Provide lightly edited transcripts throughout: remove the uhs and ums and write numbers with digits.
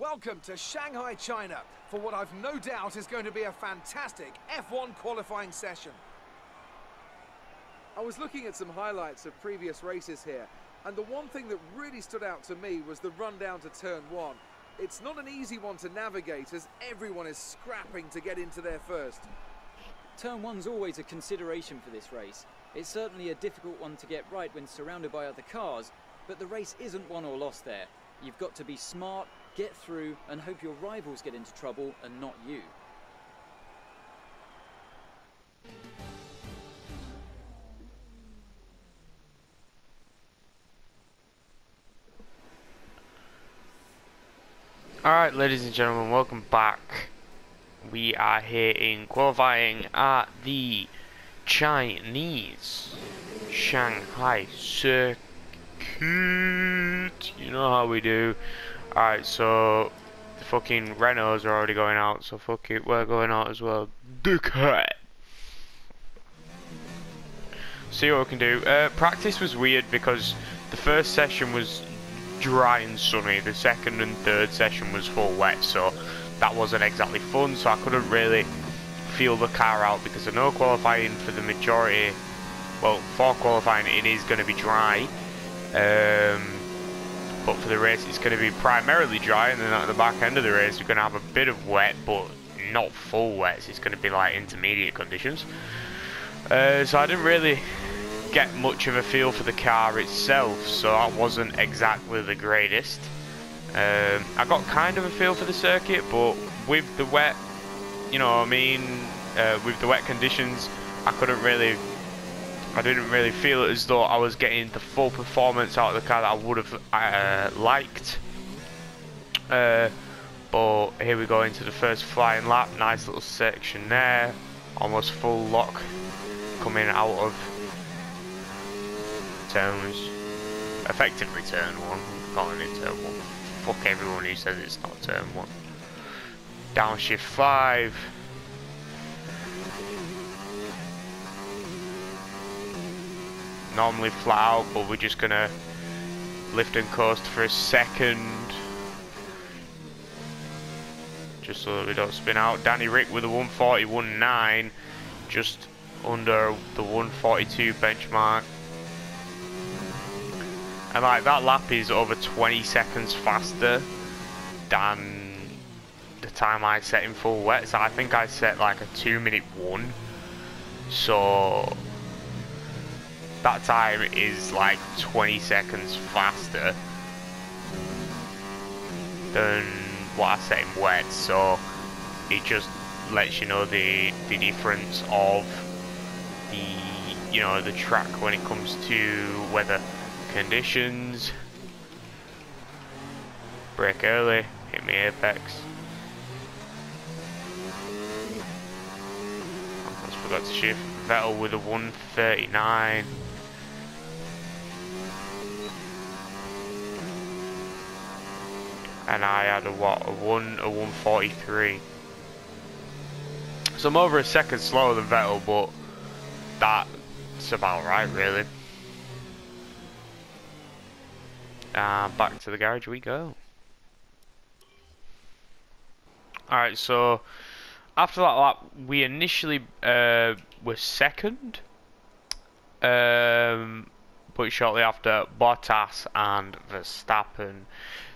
welcome to Shanghai, China, for what I've no doubt is going to be a fantastic F1 qualifying session. I was looking at some highlights of previous races here, and the one thing that really stood out to me was the run down to turn one. It's not an easy one to navigate as everyone is scrapping to get into there first. Turn one's always a consideration for this race. It's certainly a difficult one to get right when surrounded by other cars, but the race isn't won or lost there. You've got to be smart, get through, and hope your rivals get into trouble and not you. Alright, ladies and gentlemen, welcome back. We are here in qualifying at the Chinese Shanghai circuit. You know how we do. Alright, so the fucking Renaults are already going out, so fuck it, we're going out as well. Dickhead. See what we can do. Practice was weird because the first session was dry and sunny, the second and third session was full wet, so that wasn't exactly fun, so I couldn't really feel the car out because I know qualifying for the majority, well, for qualifying it is going to be dry, but for the race it's going to be primarily dry, and then at the back end of the race you're going to have a bit of wet, but not full wet, so it's going to be like intermediate conditions. So I didn't really get much of a feel for the car itself, so that wasn't exactly the greatest. I got kind of a feel for the circuit, but with the wet, you know what I mean, with the wet conditions, I didn't really feel as though I was getting the full performance out of the car that I would have liked. But here we go into the first flying lap, nice little section there, almost full lock coming out of turns, effectively turn one, I'm calling it turn one. Fuck everyone who says it's not turn one. Downshift 5. Normally flat out, but we're just gonna lift and coast for a second, just so that we don't spin out. Danny Rick with a 141.9, just under the 142 benchmark. And like that lap is over 20 seconds faster than the time I set in full wet. So I think I set like a 2-minute 1. So that time is like 20 seconds faster than what I set in wet. So it just lets you know the difference of the track when it comes to weather conditions. Brake early, hit me apex. Almost forgot to shift. Vettel with a 139. And I had a 143. So I'm over a second slower than Vettel, but that's about right, really. Back to the garage we go. Alright, so after that lap, we initially were second, but shortly after, Bottas and Verstappen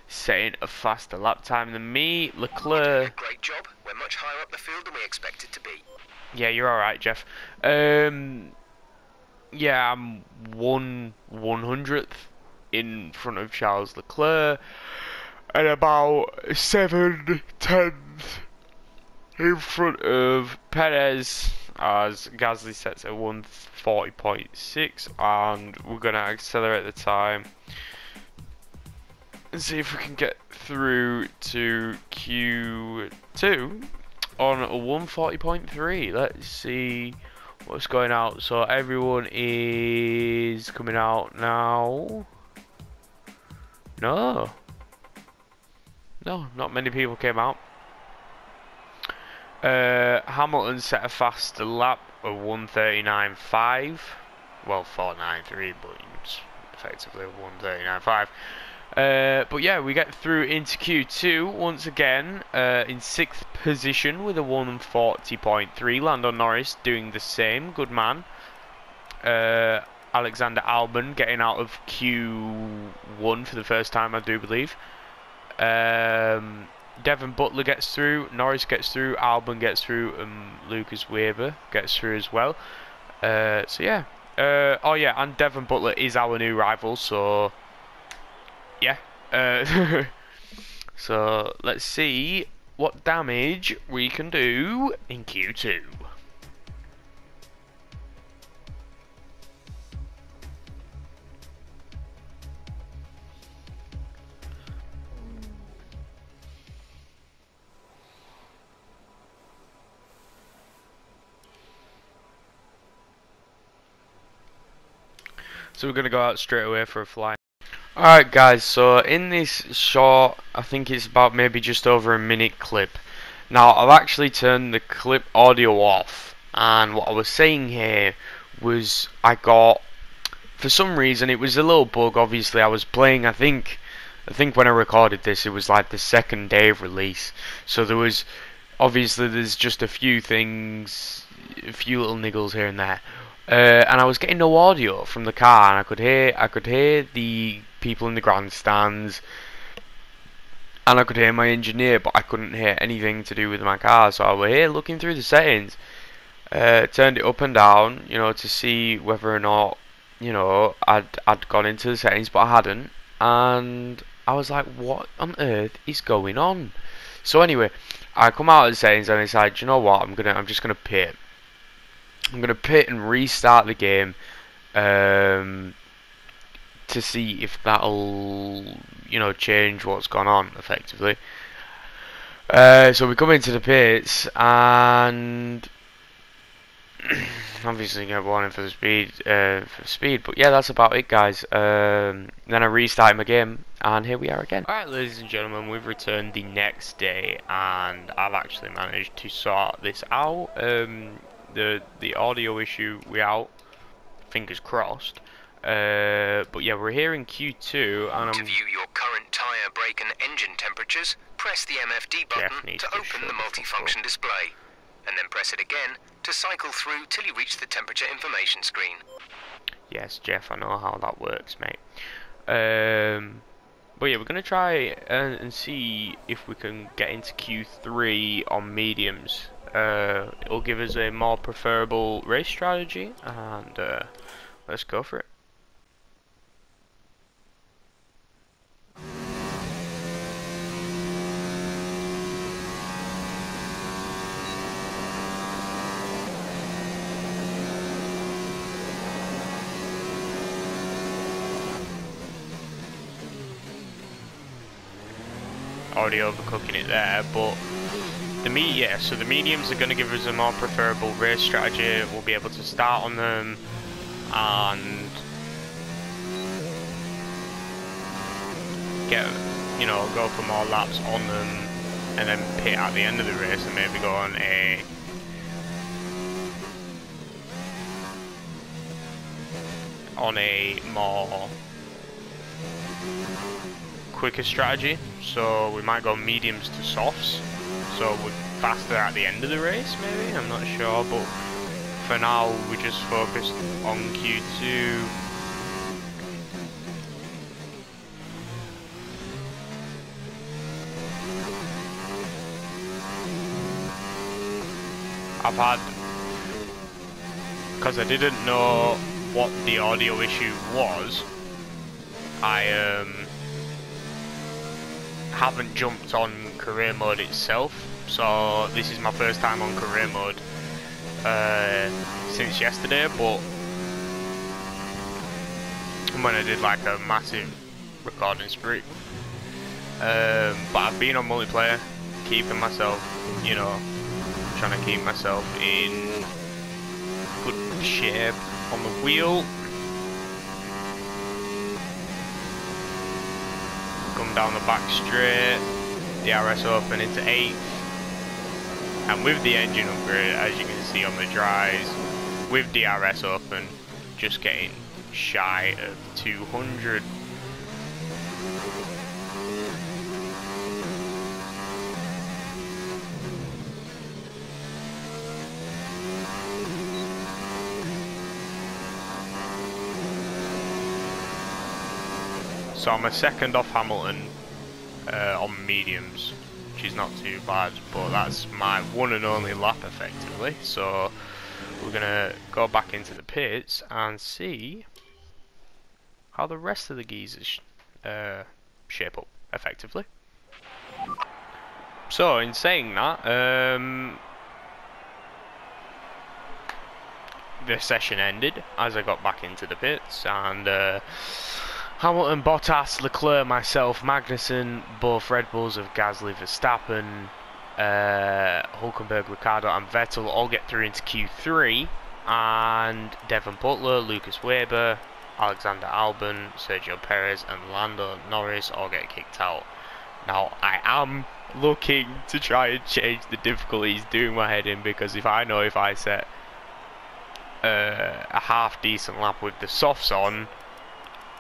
setting a faster lap time than me. Leclerc. Great job. We're much higher up the field than we expected to be. Yeah, you're alright, Jeff. Yeah, I'm 1/100th in front of Charles Leclerc, and about 7/10 in front of Perez, as Gasly sets at 140.6, and we're going to accelerate the time and see if we can get through to Q2 on a 140.3. Let's see what's going out. So everyone is coming out now. No, not many people came out. Hamilton set a faster lap of 139.5. Well, 493, but it's effectively 139.5. But yeah, we get through into Q2 once again in 6th position with a 140.3. Lando Norris doing the same, good man. Alexander Albon getting out of Q1 for the first time, I do believe. Devon Butler gets through, Norris gets through, Albon gets through, and Lucas Weber gets through as well. So yeah. Oh yeah, and Devon Butler is our new rival, so yeah. So let's see what damage we can do in Q2. So we're going to go out straight away for a fly. Alright guys, so in this short, I think it's about maybe just over a minute clip. Now I've actually turned the clip audio off, and what I was saying here was I got, for some reason it was a little bug. Obviously I was playing, I think when I recorded this it was like the 2nd day of release, so there was, obviously there's just a few things, a few little niggles here and there. And I was getting no audio from the car, and I could hear the people in the grandstands, and I could hear my engineer, but I couldn't hear anything to do with my car. So I was here looking through the settings, turned it up and down, you know, to see whether or not, you know, I'd gone into the settings, but I hadn't, and I was like, what on earth is going on? So anyway, I come out of the settings and I decided, you know what, I'm just gonna pit. I'm going to pit and restart the game to see if that'll, you know, change what's gone on effectively. So we come into the pits and obviously get warning for the speed, but yeah, that's about it, guys. Then I restarted my game and here we are again. Alright, ladies and gentlemen, we've returned the next day and I've actually managed to sort this out. The audio issue we out, fingers crossed. But yeah, we're here in Q2 and to view your current tyre, brake and engine temperatures, press the MFD button to open the multifunction display, and then press it again to cycle through till you reach the temperature information screen. Yes, Jeff, I know how that works, mate. But yeah, we're going to try and see if we can get into Q3 on mediums. It'll give us a more preferable race strategy, and let's go for it. Already overcooking it there, but so the mediums are going to give us a more preferable race strategy. We'll be able to start on them and get, you know, go for more laps on them, and then pit at the end of the race and maybe go on a more quicker strategy. So we might go mediums to softs, so we're faster at the end of the race maybe, I'm not sure, but for now we just focused on Q2. I've had, because I didn't know what the audio issue was, I haven't jumped on career mode itself, so this is my first time on career mode since yesterday, but when I did like a massive recording spree, but I've been on multiplayer, keeping myself, you know, trying to keep myself in good shape on the wheel. Come down the back straight, DRS open into 8th, and with the engine upgrade, as you can see on the dries, with DRS open, just getting shy of 200. So I'm a second off Hamilton on mediums, which is not too bad, but that's my one and only lap effectively. So we're gonna go back into the pits and see how the rest of the geezers shape up effectively. So in saying that, the session ended as I got back into the pits, and Hamilton, Bottas, Leclerc, myself, Magnussen, both Red Bulls of Gasly, Verstappen, Hulkenberg, Ricciardo and Vettel all get through into Q3, and Devon Butler, Lucas Weber, Alexander Albon, Sergio Perez and Lando Norris all get kicked out. Now I am looking to try and change the difficulties, doing my head in, because if I set a half decent lap with the softs on,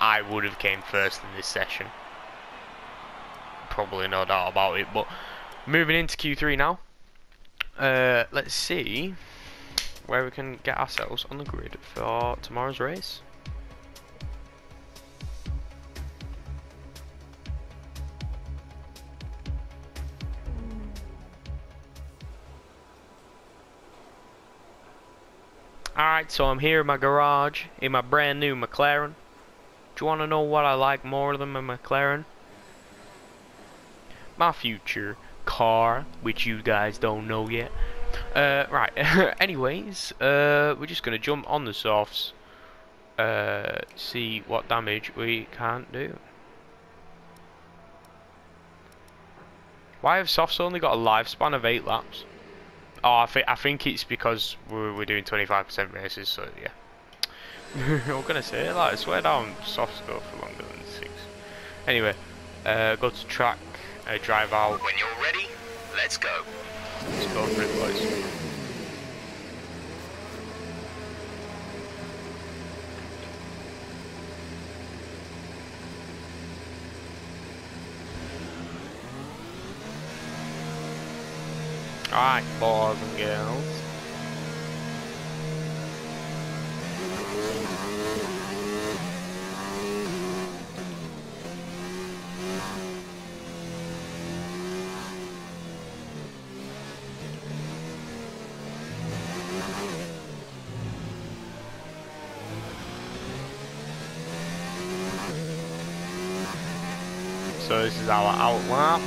I would have came first in this session. Probably no doubt about it. But moving into Q3 now, let's see where we can get ourselves on the grid for tomorrow's race. Alright, so I'm here in my garage in my brand new McLaren. Do you want to know what I like more than my McLaren? My future car, which you guys don't know yet. Right, anyways, we're just going to jump on the softs, see what damage we can do. Why have softs only got a lifespan of 8 laps? Oh, I think it's because we're doing 25% races, so yeah. I'm gonna say, like, I swear down, softs go for longer than 6. Anyway, go to track, drive out. When you're ready, let's go. Let's go for it, boys. Alright, boys and girls. So this is our out lap.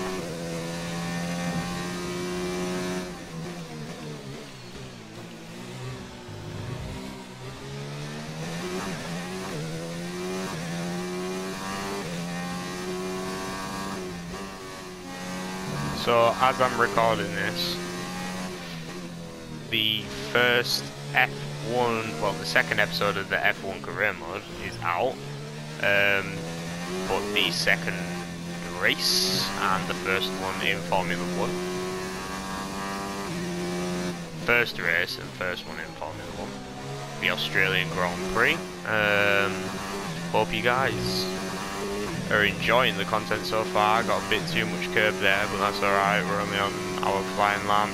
So as I'm recording this, the first F1, well, the second episode of the F1 career mode is out, but the second race and the first one in Formula 1, first race and first one in Formula 1, the Australian Grand Prix. Hope you guys are enjoying the content so far. Got a bit too much curb there, but that's alright, we're only on our flying lap.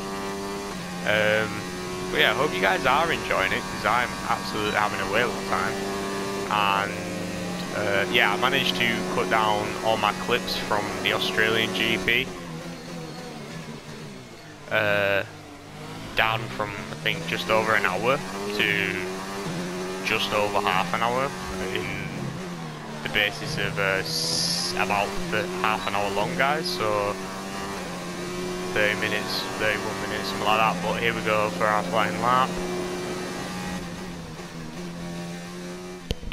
But yeah, I hope you guys are enjoying it, because I'm absolutely having a whale of a time. And yeah, I managed to cut down all my clips from the Australian GP down from, I think, just over an hour to just over half an hour, in the basis of about half an hour long, guys. So 30 minutes, 31 minutes, something like that. But here we go for our flying lap.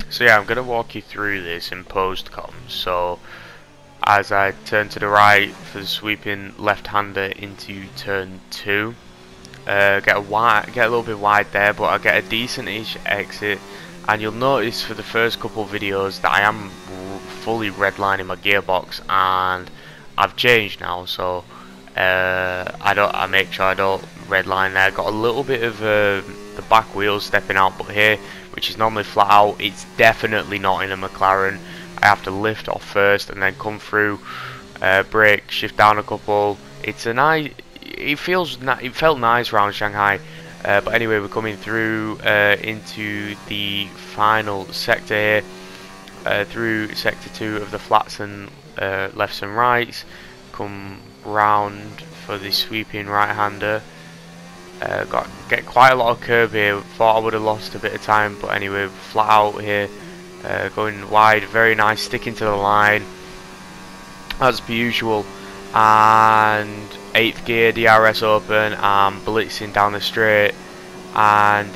So yeah, I'm going to walk you through this in post-comms. So as I turn to the right for the sweeping left-hander into turn 2, get a little bit wide there, but I get a decent-ish exit. And you'll notice for the first couple of videos that I am fully redlining my gearbox, and I've changed now, so I make sure I don't redline there. Got a little bit of the back wheels stepping out, but here, which is normally flat out, it's definitely not in a McLaren. I have to lift off first and then come through, brake, shift down a couple. It's a nice, it felt nice around Shanghai. But anyway, we're coming through into the final sector here, through sector 2 of the flats and lefts and rights. Come round for the sweeping right-hander. Get quite a lot of curb here. Thought I would have lost a bit of time, but anyway, flat out here, going wide, very nice, sticking to the line as per usual. And 8th gear, DRS open, and blitzing down the straight. And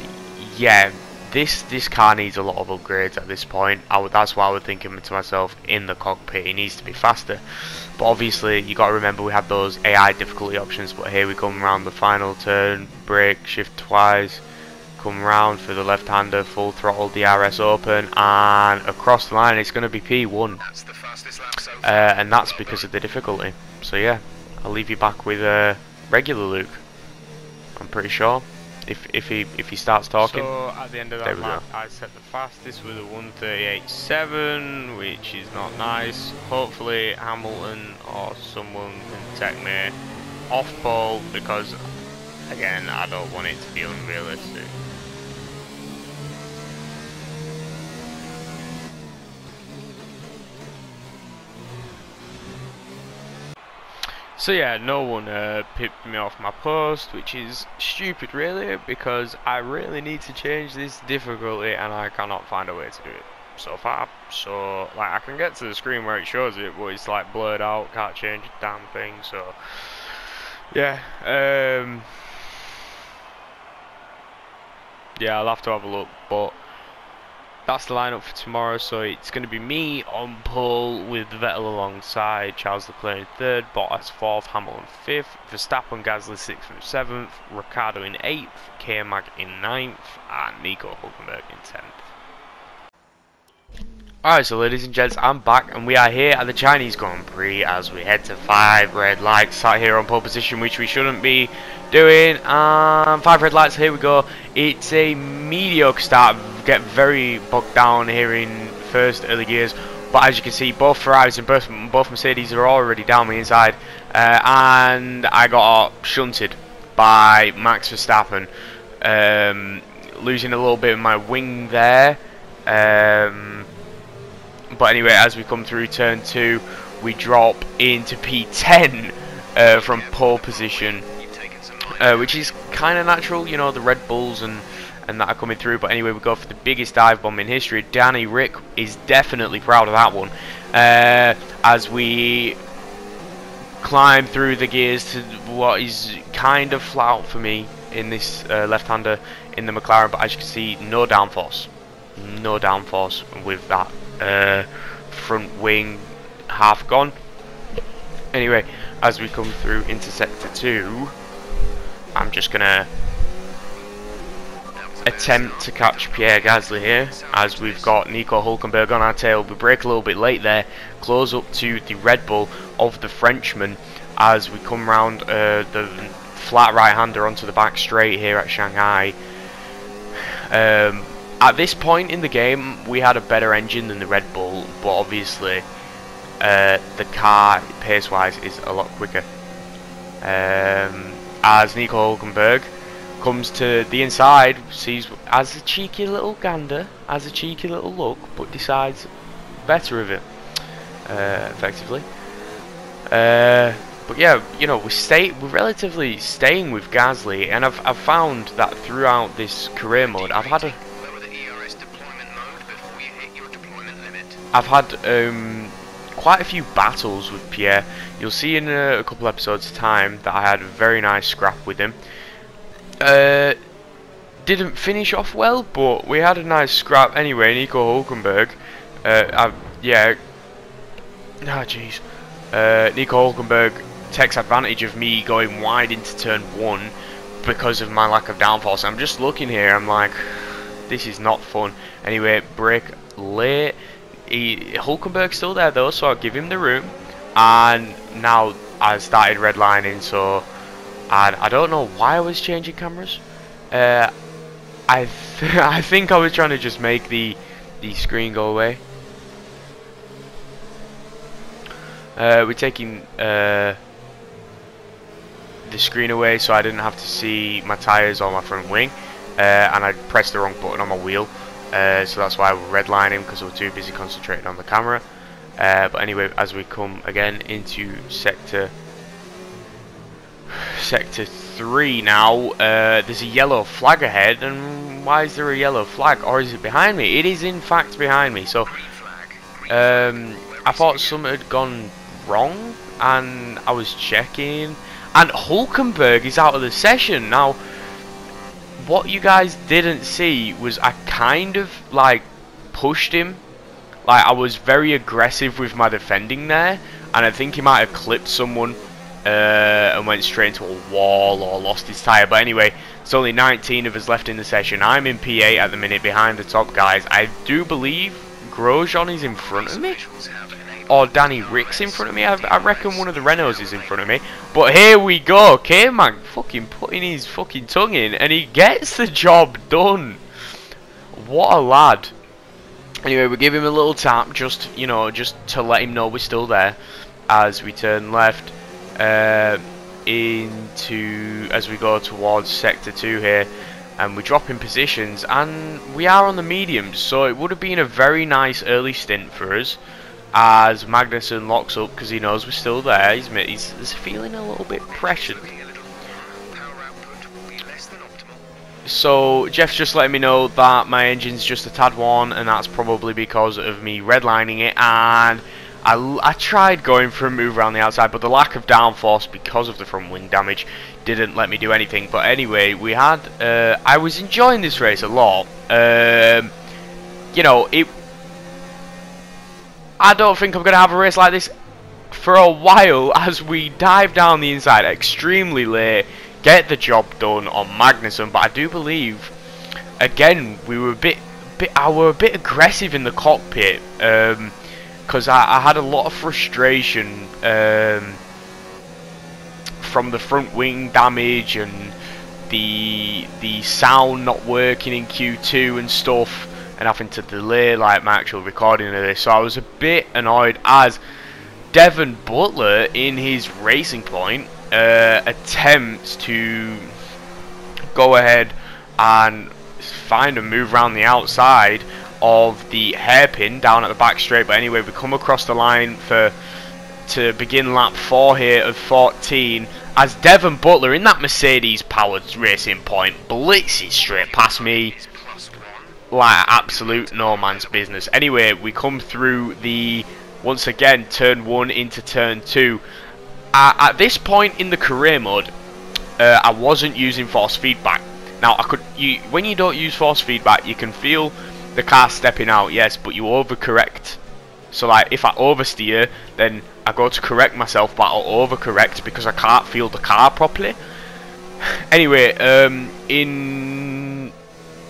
yeah, this car needs a lot of upgrades at this point. That's why I was thinking to myself, in the cockpit, it needs to be faster. But obviously, you got to remember we have those AI difficulty options. But here we come around the final turn, brake, shift twice, come round for the left-hander, full throttle, DRS open, and across the line. It's going to be P1, and that's because of the difficulty. So yeah, I'll leave you back with regular Luke. I'm pretty sure. If he starts talking. So at the end of that lap, I set the fastest with a 1:38.7, which is not nice. Hopefully Hamilton or someone can take me off pole, because again, I don't want it to be unrealistic. So yeah, no one pipped me off my post, which is stupid really, because I really need to change this difficulty and I cannot find a way to do it so far. So like, I can get to the screen where it shows it, but it's like blurred out, can't change a damn thing. So yeah, yeah, I'll have to have a look, but that's the lineup for tomorrow. So it's going to be me on pole with Vettel alongside, Charles Leclerc in 3rd, Bottas 4th, Hamilton 5th, Verstappen, Gasly 6th and 7th, Ricciardo in 8th, K-Mag in 9th, and Nico Hulkenberg in 10th. Alright, so ladies and gents, I'm back and we are here at the Chinese Grand Prix as we head to 5 red lights, sat here on pole position, which we shouldn't be doing. 5 red lights, here we go. It's a mediocre start, get very bogged down here in first early gears, but as you can see, both Ferraris and both Mercedes are already down the inside, and I got shunted by Max Verstappen, losing a little bit of my wing there. But anyway, as we come through turn 2, we drop into P10 from pole position, which is kind of natural, you know, the Red Bulls and that are coming through. But anyway, we go for the biggest dive bomb in history. Danny Rick is definitely proud of that one, as we climb through the gears to what is kind of flat out for me in this left-hander in the McLaren. But as you can see, no downforce with that front wing half gone. Anyway, as we come through into sector 2, I'm just gonna attempt to catch Pierre Gasly here, as we've got Nico Hulkenberg on our tail. We break a little bit late there, close up to the Red Bull of the Frenchman as we come round the flat right-hander onto the back straight here at Shanghai. At this point in the game, we had a better engine than the Red Bull, but obviously the car, pace-wise, is a lot quicker. As Nico Hulkenberg comes to the inside, sees as a cheeky little gander, has a cheeky little look, but decides better of it, effectively. But yeah, you know, we're relatively staying with Gasly, and I've found that throughout this career mode, I've had quite a few battles with Pierre. You'll see in a couple episodes' time that I had a very nice scrap with him. Didn't finish off well, but we had a nice scrap anyway. Nico Hulkenberg, yeah, jeez. Nico Hulkenberg takes advantage of me going wide into turn 1 because of my lack of downforce. I'm just looking here, I'm like, this is not fun. Anyway, brake late. Hulkenberg's still there though, so I'll give him the room. And now I started redlining, so I don't know why I was changing cameras. I think I was trying to just make the screen go away. We're taking the screen away so I didn't have to see my tyres or my front wing, and I pressed the wrong button on my wheel, so that's why we're redlining, because we're too busy concentrating on the camera. But anyway, as we come again into sector 3 now, there's a yellow flag ahead, and why is there a yellow flag? Or is it behind me? It is in fact behind me. So I thought something had gone wrong, and I was checking, and Hulkenberg is out of the session. Now, what you guys didn't see was I kind of like pushed him. Like, I was very aggressive with my defending there, and I think he might have clipped someone and went straight into a wall or lost his tyre. But anyway, it's only 19 of us left in the session. I'm in P8 at the minute behind the top guys. I do believe Grosjean is in front of me, or Danny Rick's in front of me. I reckon one of the Renaults is in front of me. But here we go, K-Man fucking putting his fucking tongue in, and he gets the job done. What a lad. Anyway, we give him a little tap, just, you know, just to let him know we're still there, as we turn left as we go towards sector 2 here, and we drop in positions, and we are on the mediums, so it would have been a very nice early stint for us, as Magnussen locks up because he knows we're still there. He's feeling a little bit pressured. So Jeff's just letting me know that my engine's just a tad worn, and that's probably because of me redlining it, and I tried going for a move around the outside, but the lack of downforce because of the front wing damage didn't let me do anything. But anyway, we had I was enjoying this race a lot. You know, I don't think I'm going to have a race like this for a while, as we dive down the inside extremely late, get the job done on Magnussen. But I do believe, again, we were I were a bit aggressive in the cockpit, because I had a lot of frustration from the front wing damage and the sound not working in Q2 and stuff, and having to delay like my actual recording of this. So I was a bit annoyed, as Devon Butler in his Racing Point attempts to go ahead and find a move around the outside of the hairpin down at the back straight. But anyway, we come across the line to begin lap 4 here of 14, as Devon Butler in that Mercedes powered Racing Point blitzes straight past me like absolute no man's business. Anyway, we come through the, once again, turn 1 into turn 2. At this point in the career mode, I wasn't using force feedback. Now, when you don't use force feedback, you can feel the car stepping out, yes, but you overcorrect. So like, if I oversteer, then I go to correct myself, but I'll overcorrect because I can't feel the car properly. Anyway,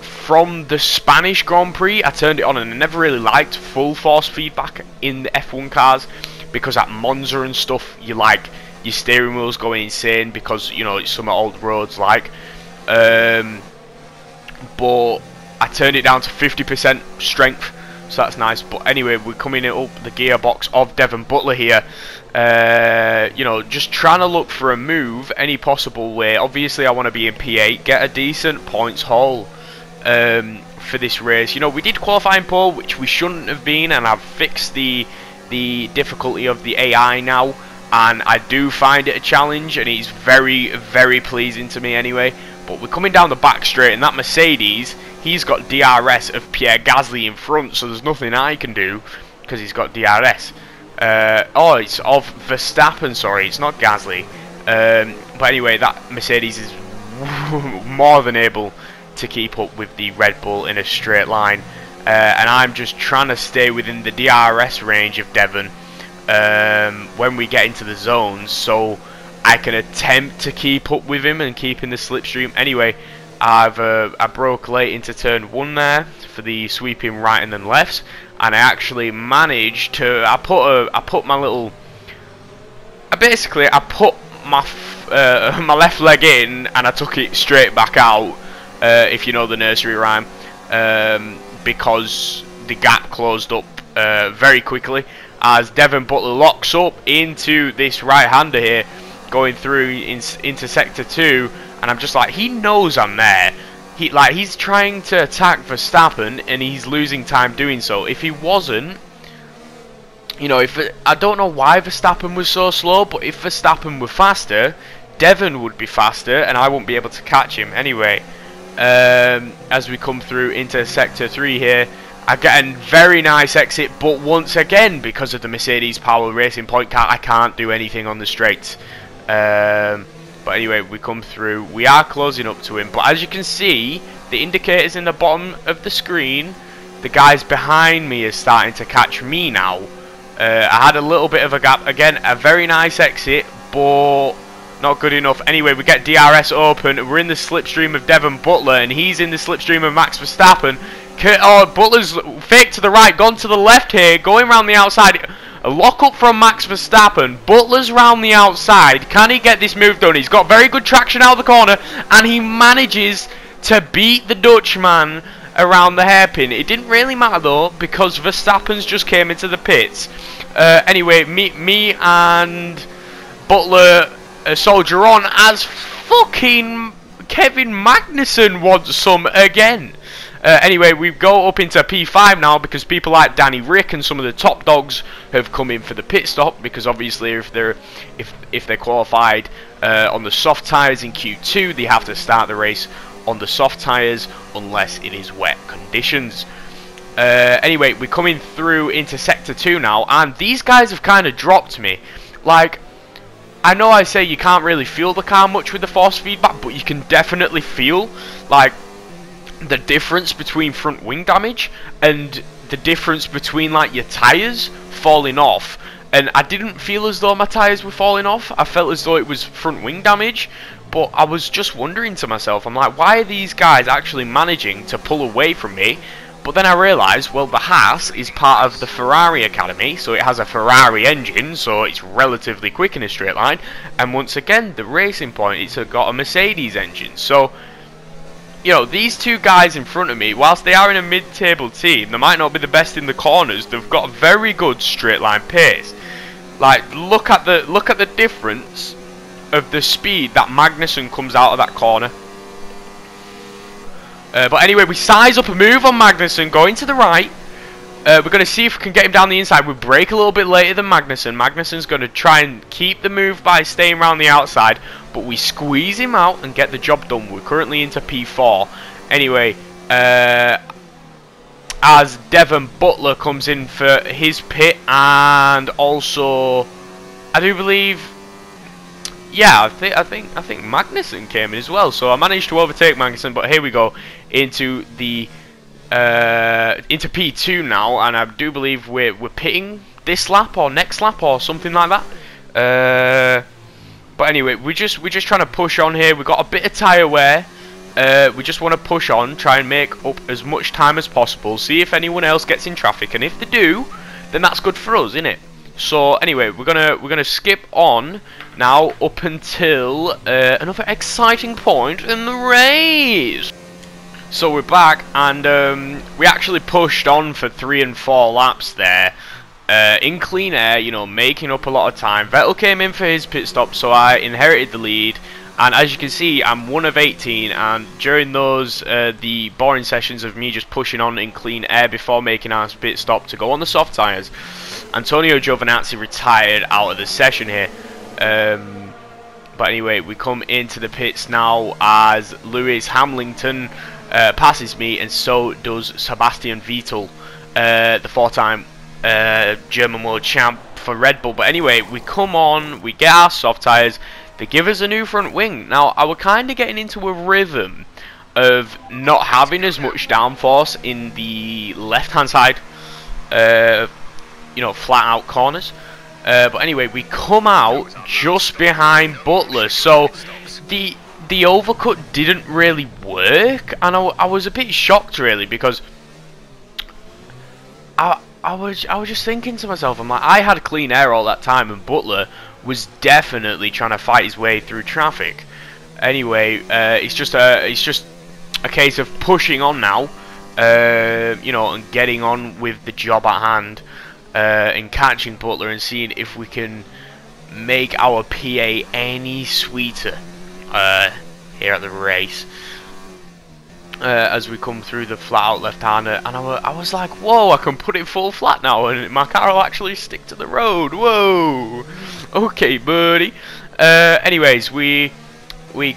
from the Spanish Grand Prix, I turned it on, and I never really liked full force feedback in the F1 cars, because at Monza and stuff, your steering wheel's going insane, because, you know, it's some old roads like. But I turned it down to 50% strength, so that's nice. But anyway, we're coming up the gearbox of Devon Butler here. You know, just trying to look for a move any possible way. Obviously, I want to be in P8, get a decent points haul for this race. You know, we did qualify in pole, which we shouldn't have been, and I've fixed the difficulty of the AI now, and I do find it a challenge, and it's very, very pleasing to me anyway. But we're coming down the back straight, and that Mercedes, he's got DRS of Pierre Gasly in front, so there's nothing I can do because he's got DRS. Oh, it's of Verstappen, sorry, it's not Gasly. But anyway, that Mercedes is more than able to keep up with the Red Bull in a straight line. And I'm just trying to stay within the DRS range of Devon when we get into the zones, so I can attempt to keep up with him and keep in the slipstream. Anyway, I broke late into turn 1 there for the sweeping right and then lefts, and I actually managed to. I put my left leg in, and I took it straight back out. If you know the nursery rhyme, because the gap closed up very quickly, as Devon Butler locks up into this right-hander here, going through into sector 2, and I'm just like, he knows I'm there. He's trying to attack Verstappen, and he's losing time doing so. If he wasn't, you know, I don't know why Verstappen was so slow, but if Verstappen were faster, Devon would be faster, and I won't be able to catch him. Anyway, as we come through into sector 3 here, I get a very nice exit, but once again, because of the Mercedes Power Racing Point car, I can't do anything on the straights. But anyway, we come through. We are closing up to him, but as you can see, the indicators in the bottom of the screen, the guys behind me are starting to catch me now. I had a little bit of a gap. Again, a very nice exit, but not good enough. Anyway, we get DRS open. We're in the slipstream of Devon Butler, and he's in the slipstream of Max Verstappen. Oh, Butler's fake to the right, gone to the left here, going around the outside. A lock up from Max Verstappen. Butler's round the outside. Can he get this move done? He's got very good traction out of the corner, and he manages to beat the Dutchman around the hairpin. It didn't really matter though, because Verstappen's just came into the pits. Anyway, me and Butler soldier on as fucking Kevin Magnussen wants some again. Anyway, we go up into P5 now, because people like Danny Rick and some of the top dogs have come in for the pit stop, because obviously if they're qualified on the soft tyres in Q2, they have to start the race on the soft tyres unless it is wet conditions. Anyway, we're coming through into sector 2 now, and these guys have kind of dropped me. Like, I know I say you can't really feel the car much with the force feedback, but you can definitely feel like the difference between front wing damage and the difference between like your tyres falling off. And I didn't feel as though my tyres were falling off. I felt as though it was front wing damage. But I was just wondering to myself, I'm like, why are these guys actually managing to pull away from me? But then I realised, well, the Haas is part of the Ferrari Academy, so it has a Ferrari engine, so it's relatively quick in a straight line. And once again, the Racing Point, it's got a Mercedes engine. So, you know, these two guys in front of me, whilst they are in a mid-table team, they might not be the best in the corners. They've got a very good straight line pace. Like, look at the difference of the speed that Magnussen comes out of that corner. But anyway, we size up a move on Magnussen, going to the right. We're going to see if we can get him down the inside. We break a little bit later than Magnussen. Magnussen's going to try and keep the move by staying around the outside, but we squeeze him out and get the job done. We're currently into P4. Anyway, as Devon Butler comes in for his pit, and also, I do believe, yeah, I think Magnussen came in as well. So I managed to overtake Magnussen, but here we go into the into P2 now, and I do believe we're pitting this lap or next lap or something like that. But anyway, we're just trying to push on here. We've got a bit of tyre wear. We just want to push on, try and make up as much time as possible. See if anyone else gets in traffic, and if they do, then that's good for us, isn't it? So anyway, we're gonna skip on now up until another exciting point in the race. So we're back, and we actually pushed on for 3 and 4 laps there. In clean air, you know, making up a lot of time. Vettel came in for his pit stop, so I inherited the lead. And as you can see, I'm 1 of 18, and during those, the boring sessions of me just pushing on in clean air before making our pit stop to go on the soft tyres, Antonio Giovinazzi retired out of the session here. But anyway, we come into the pits now as Lewis Hamilton passes me, and so does Sebastian Vettel, the 4-time German world champ for Red Bull. But anyway, we come on, we get our soft tyres. They give us a new front wing. Now, I was kind of getting into a rhythm of not having as much downforce in the left-hand side, you know, flat-out corners. But anyway, we come out just behind Butler, so the overcut didn't really work, and I was a bit shocked, really, because I was just thinking to myself, I'm like, I had clean air all that time, and Butler was definitely trying to fight his way through traffic. Anyway, it's just a case of pushing on now, you know, and getting on with the job at hand. in catching Butler and seeing if we can make our PA any sweeter here at the race. As we come through the flat out left-hander, and I was like, whoa, I can put it full flat now and my car will actually stick to the road. Whoa, okay buddy. Anyways, we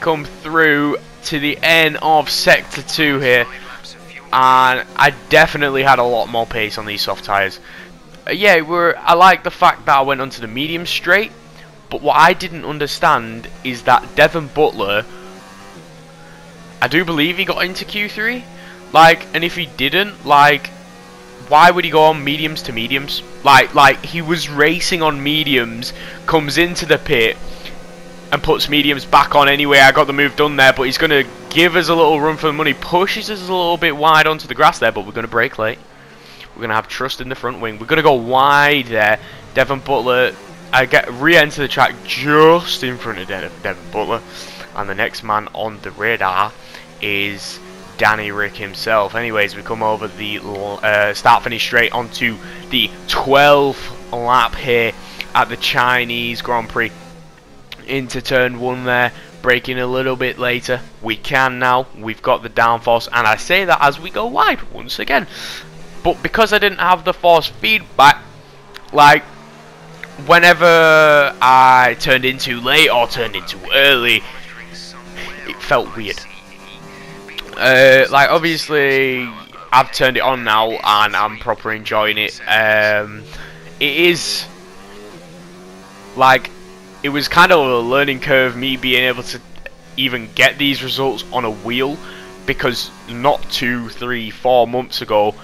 come through to the end of sector 2 here, and I definitely had a lot more pace on these soft tyres. Yeah, I like the fact that I went onto the medium straight, but what I didn't understand is that Devon Butler, I do believe he got into Q3, like, and if he didn't, like, why would he go on mediums to mediums? Like he was racing on mediums, comes into the pit and puts mediums back on anyway. I got the move done there, but he's going to give us a little run for the money, pushes us a little bit wide onto the grass there, but we're going to brake late. We're going to have trust in the front wing. We're going to go wide there. Devon Butler, re-enter the track just in front of Devon Butler, and the next man on the radar is Danny Rick himself. Anyways, we come over the start-finish straight onto the 12th lap here at the Chinese Grand Prix. Into turn 1 there, braking a little bit later. We can now. We've got the downforce, and I say that as we go wide once again. But because I didn't have the force feedback, like, whenever I turned in too late or turned in too early, it felt weird. Like, obviously I've turned it on now and I'm proper enjoying it. It is like, it was kind of a learning curve, me being able to even get these results on a wheel, because not 2, 3, 4 months ago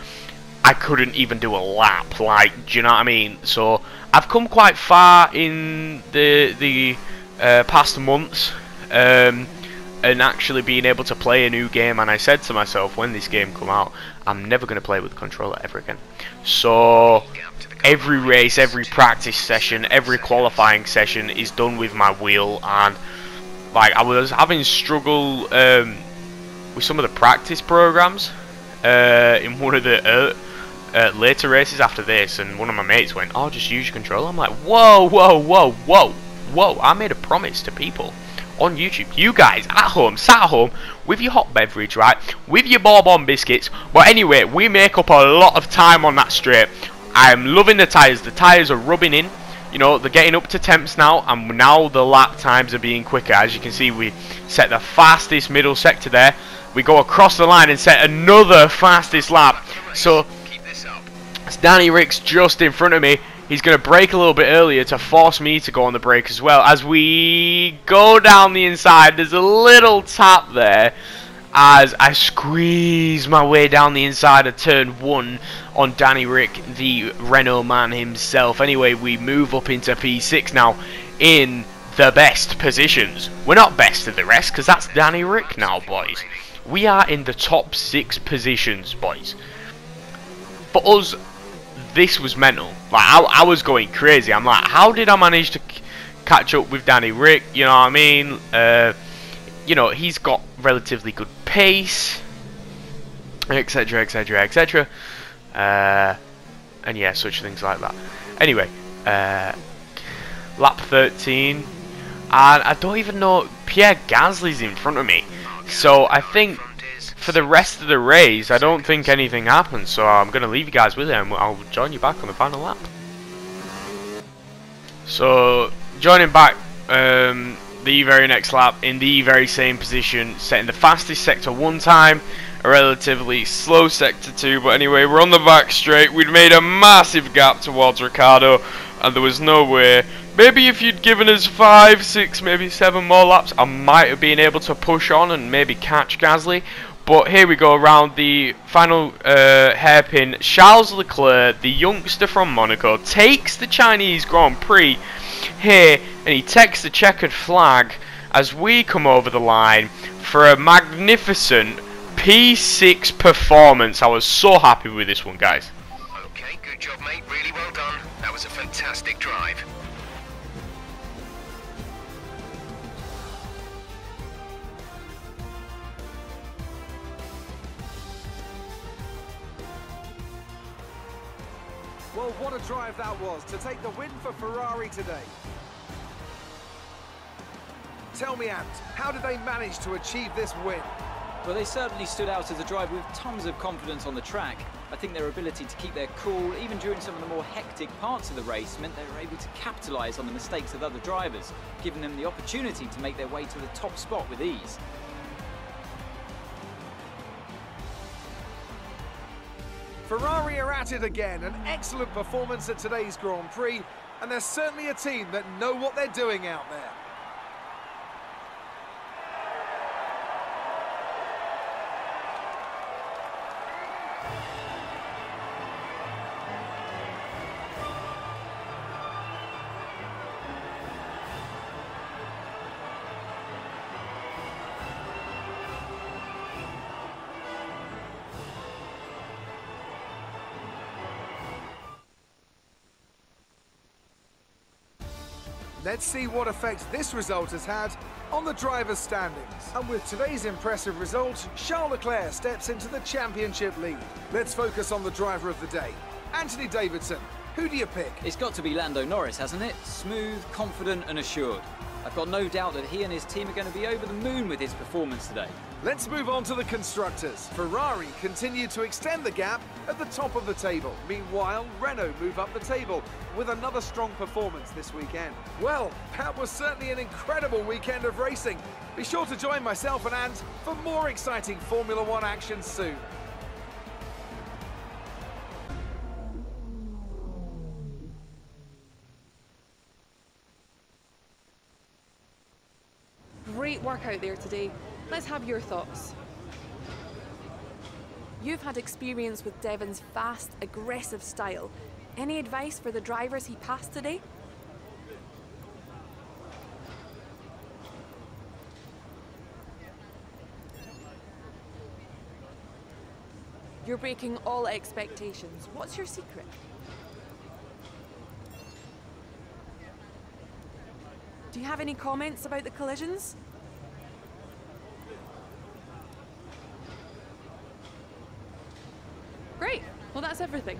I couldn't even do a lap. Like, do you know what I mean? So I've come quite far in the past months, and actually being able to play a new game. And I said to myself, when this game come out, I'm never going to play with the controller ever again. So every race, every practice session, every qualifying session is done with my wheel. And like, I was having struggle with some of the practice programs in one of the later races after this, and one of my mates went, oh, just use your controller. I'm like, whoa, whoa, whoa, whoa, whoa. I made a promise to people on YouTube, you guys at home, sat at home with your hot beverage, right, with your bourbon biscuits. But anyway, we make up a lot of time on that straight. I'm loving the tyres are rubbing in, you know, they're getting up to temps now, and now the lap times are being quicker. As you can see, we set the fastest middle sector there, we go across the line and set another fastest lap. So it's Danny Rick's just in front of me. He's going to brake a little bit earlier to force me to go on the brake as well. As we go down the inside, there's a little tap there as I squeeze my way down the inside of turn 1 on Danny Rick, the Renault man himself. Anyway, we move up into P6 now in the best positions. We're not best of the rest, because that's Danny Rick now, boys. We are in the top 6 positions, boys. For us, this was mental. Like, I was going crazy. I'm like, how did I manage to catch up with Danny Rick? You know what I mean? You know, he's got relatively good pace, etc, etc, etc, and yeah, such things like that. Anyway, lap 13, and I don't even know, Pierre Gasly's in front of me, so I think for the rest of the race, I don't think anything happens, so I'm going to leave you guys with it, and I'll join you back on the final lap. So, joining back the very next lap in the very same position, setting the fastest sector 1 time, a relatively slow sector 2, but anyway, we're on the back straight. We'd made a massive gap towards Ricardo, and there was no way. Maybe if you'd given us 5, 6, maybe 7 more laps, I might have been able to push on and maybe catch Gasly. But here we go, around the final hairpin. Charles Leclerc, the youngster from Monaco, takes the Chinese Grand Prix here, and he takes the checkered flag as we come over the line for a magnificent P6 performance. I was so happy with this one, guys. Okay, good job, mate. Really well done. That was a fantastic drive. Well, what a drive that was to take the win for Ferrari today. Tell me, Ant, how did they manage to achieve this win? Well, they certainly stood out as a driver with tons of confidence on the track. I think their ability to keep their cool, even during some of the more hectic parts of the race, meant they were able to capitalise on the mistakes of other drivers, giving them the opportunity to make their way to the top spot with ease. Ferrari are at it again, an excellent performance at today's Grand Prix, and they're certainly a team that know what they're doing out there. Let's see what effect this result has had on the drivers' standings. And with today's impressive result, Charles Leclerc steps into the championship lead. Let's focus on the driver of the day, Anthony Davidson. Who do you pick? It's got to be Lando Norris, hasn't it? Smooth, confident and assured. I've got no doubt that he and his team are going to be over the moon with his performance today. Let's move on to the constructors. Ferrari continue to extend the gap at the top of the table. Meanwhile, Renault move up the table with another strong performance this weekend. Well, that was certainly an incredible weekend of racing. Be sure to join myself and Ant for more exciting Formula One action soon. Great work out there today. Let's have your thoughts. You've had experience with Devon's fast, aggressive style. Any advice for the drivers he passed today? You're breaking all expectations. What's your secret? Do you have any comments about the collisions? Great. Well, that's everything.